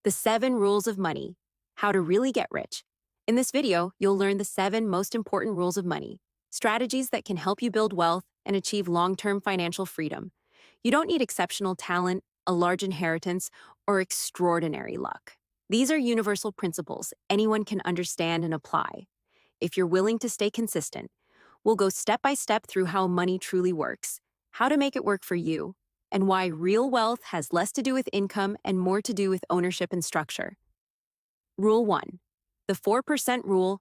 The 7 Rules of Money, How to Really Get Rich. In this video, you'll learn the 7 most important rules of money, strategies that can help you build wealth and achieve long-term financial freedom. You don't need exceptional talent, a large inheritance, or extraordinary luck. These are universal principles anyone can understand and apply. If you're willing to stay consistent, we'll go step by step through how money truly works, how to make it work for you, and why real wealth has less to do with income and more to do with ownership and structure. Rule 1. The 4% Rule.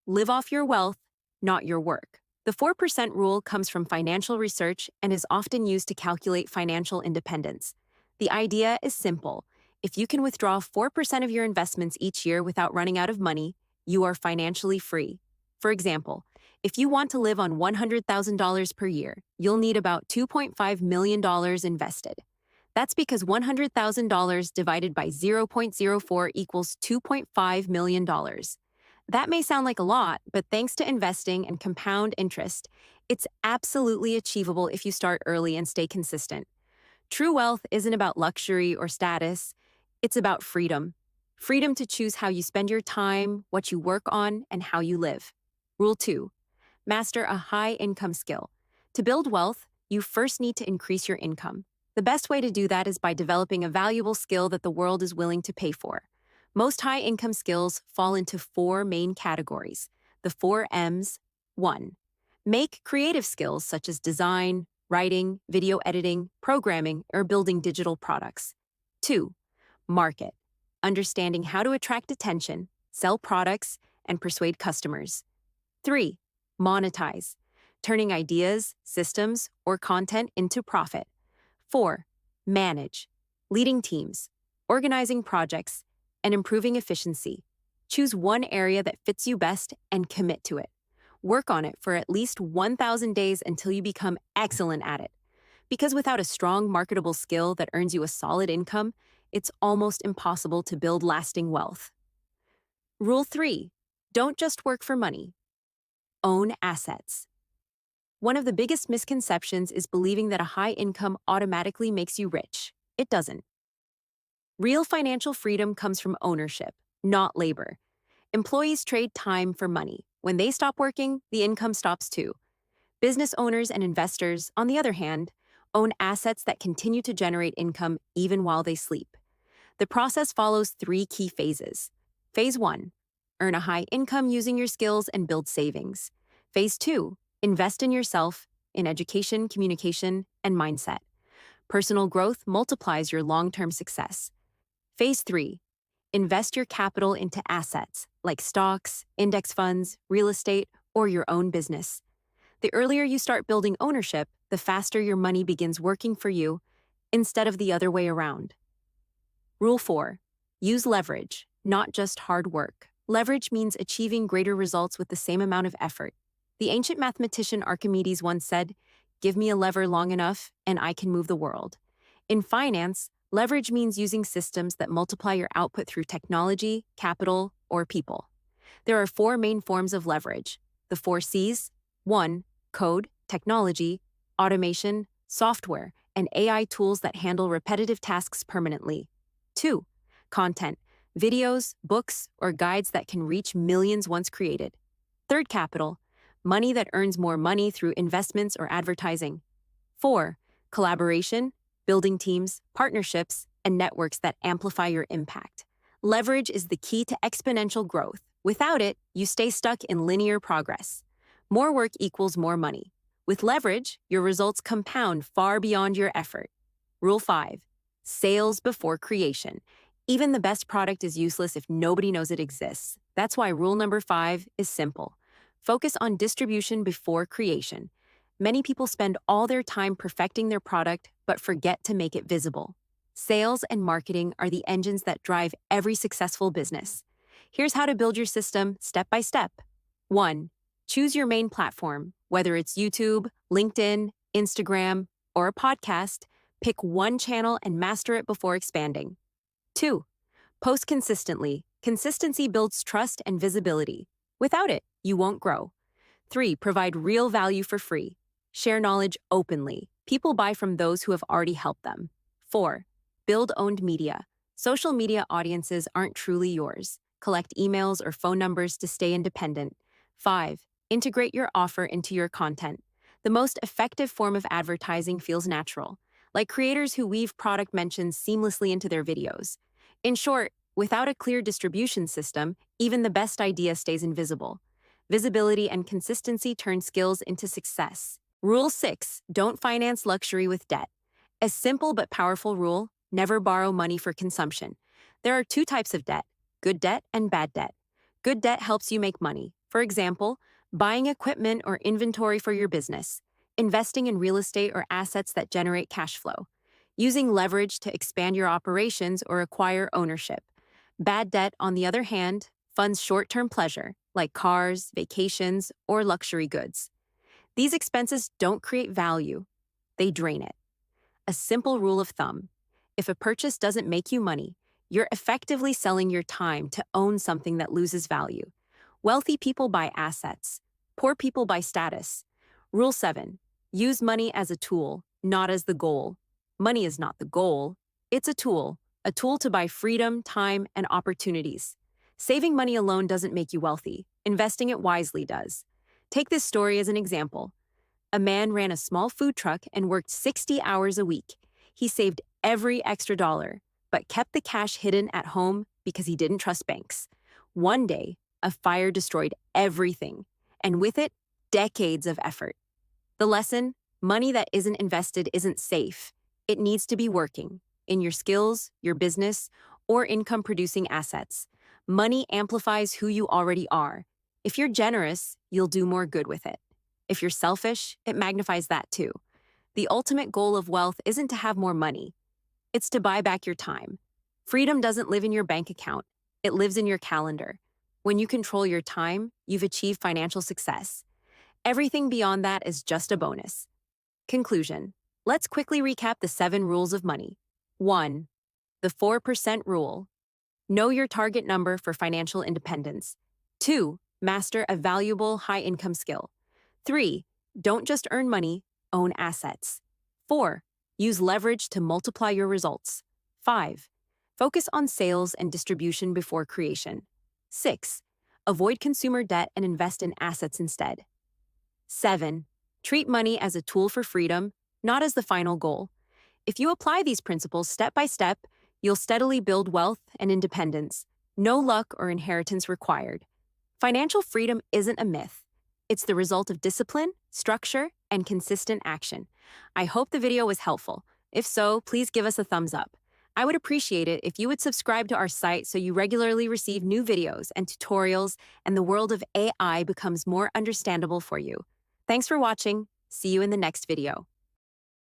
Live off your wealth, not your work. The 4% rule comes from financial research and is often used to calculate financial independence. The idea is simple. If you can withdraw 4% of your investments each year without running out of money, you are financially free. For example, if you want to live on $100,000 per year, you'll need about $2.5 million invested. That's because $100,000 divided by 0.04 equals $2.5 million. That may sound like a lot, but thanks to investing and compound interest, it's absolutely achievable if you start early and stay consistent. True wealth isn't about luxury or status, it's about freedom. Freedom to choose how you spend your time, what you work on, and how you live. Rule 2. Master a high-income skill. To build wealth, you first need to increase your income. The best way to do that is by developing a valuable skill that the world is willing to pay for. Most high-income skills fall into 4 main categories. The 4 M's. 1. Make creative skills such as design, writing, video editing, programming, or building digital products. 2. Market. Understanding how to attract attention, sell products, and persuade customers. 3. Monetize. Turning ideas, systems, or content into profit. 4. Manage. Leading teams, organizing projects, and improving efficiency. Choose one area that fits you best and commit to it. Work on it for at least 1,000 days until you become excellent at it. Because without a strong, marketable skill that earns you a solid income, it's almost impossible to build lasting wealth. Rule 3. Don't just work for money. Own assets. One of the biggest misconceptions is believing that a high income automatically makes you rich. It doesn't. Real financial freedom comes from ownership, not labor. Employees trade time for money. When they stop working, the income stops too. Business owners and investors, on the other hand, own assets that continue to generate income even while they sleep. The process follows 3 key phases. Phase 1. Earn a high income using your skills and build savings. Phase 2. Invest in yourself, in education, communication, and mindset. Personal growth multiplies your long-term success. Phase 3. Invest your capital into assets like stocks, index funds, real estate, or your own business. The earlier you start building ownership, the faster your money begins working for you instead of the other way around. Rule 4. Use leverage, not just hard work. Leverage means achieving greater results with the same amount of effort. The ancient mathematician Archimedes once said, "Give me a lever long enough, and I can move the world." In finance, leverage means using systems that multiply your output through technology, capital, or people. There are 4 main forms of leverage. The 4 C's. 1. Code, technology, automation, software, and AI tools that handle repetitive tasks permanently. 2. Content, videos, books, or guides that can reach millions once created. 3. Capital, money that earns more money through investments or advertising. 4. Collaboration, building teams, partnerships, and networks that amplify your impact. Leverage is the key to exponential growth. Without it, you stay stuck in linear progress. More work equals more money. With leverage, your results compound far beyond your effort. Rule 5. Sales before creation. Even the best product is useless if nobody knows it exists. That's why rule number 5 is simple. Focus on distribution before creation. Many people spend all their time perfecting their product, but forget to make it visible. Sales and marketing are the engines that drive every successful business. Here's how to build your system step by step. 1. Choose your main platform. Whether it's YouTube, LinkedIn, Instagram, or a podcast, pick one channel and master it before expanding. 2. Post consistently. Consistency builds trust and visibility. Without it, you won't grow. 3. Provide real value for free. Share knowledge openly. People buy from those who have already helped them. 4. Build owned media. Social media audiences aren't truly yours. Collect emails or phone numbers to stay independent. 5. Integrate your offer into your content. The most effective form of advertising feels natural, like creators who weave product mentions seamlessly into their videos. In short, without a clear distribution system, even the best idea stays invisible. Visibility and consistency turn skills into success. Rule 6. Don't finance luxury with debt. A simple but powerful rule: never borrow money for consumption. There are two types of debt: good debt and bad debt. Good debt helps you make money. For example, buying equipment or inventory for your business, investing in real estate or assets that generate cash flow, using leverage to expand your operations or acquire ownership. Bad debt, on the other hand, funds short-term pleasure, like cars, vacations, or luxury goods. These expenses don't create value, they drain it. A simple rule of thumb: if a purchase doesn't make you money, you're effectively selling your time to own something that loses value. Wealthy people buy assets. Poor people buy status. Rule 7. Use money as a tool, not as the goal. Money is not the goal. It's a tool to buy freedom, time, and opportunities. Saving money alone doesn't make you wealthy. Investing it wisely does. Take this story as an example. A man ran a small food truck and worked 60 hours a week. He saved every extra dollar, but kept the cash hidden at home because he didn't trust banks. One day, a fire destroyed everything, and with it, decades of effort. The lesson: money that isn't invested isn't safe. It needs to be working in your skills, your business, or income-producing assets. Money amplifies who you already are. If you're generous, you'll do more good with it. If you're selfish, it magnifies that too. The ultimate goal of wealth isn't to have more money. It's to buy back your time. Freedom doesn't live in your bank account. It lives in your calendar. When you control your time, you've achieved financial success. Everything beyond that is just a bonus. Conclusion. Let's quickly recap the 7 rules of money. 1. The 4% rule. Know your target number for financial independence. 2. Master a valuable high-income skill. 3. Don't just earn money, own assets. 4. Use leverage to multiply your results. 5. Focus on sales and distribution before creation. 6. Avoid consumer debt and invest in assets instead. 7. Treat money as a tool for freedom, not as the final goal. If you apply these principles step by step, you'll steadily build wealth and independence. No luck or inheritance required. Financial freedom isn't a myth. It's the result of discipline, structure, and consistent action. I hope the video was helpful. If so, please give us a thumbs up. I would appreciate it if you would subscribe to our site so you regularly receive new videos and tutorials and the world of AI becomes more understandable for you. Thanks for watching. See you in the next video.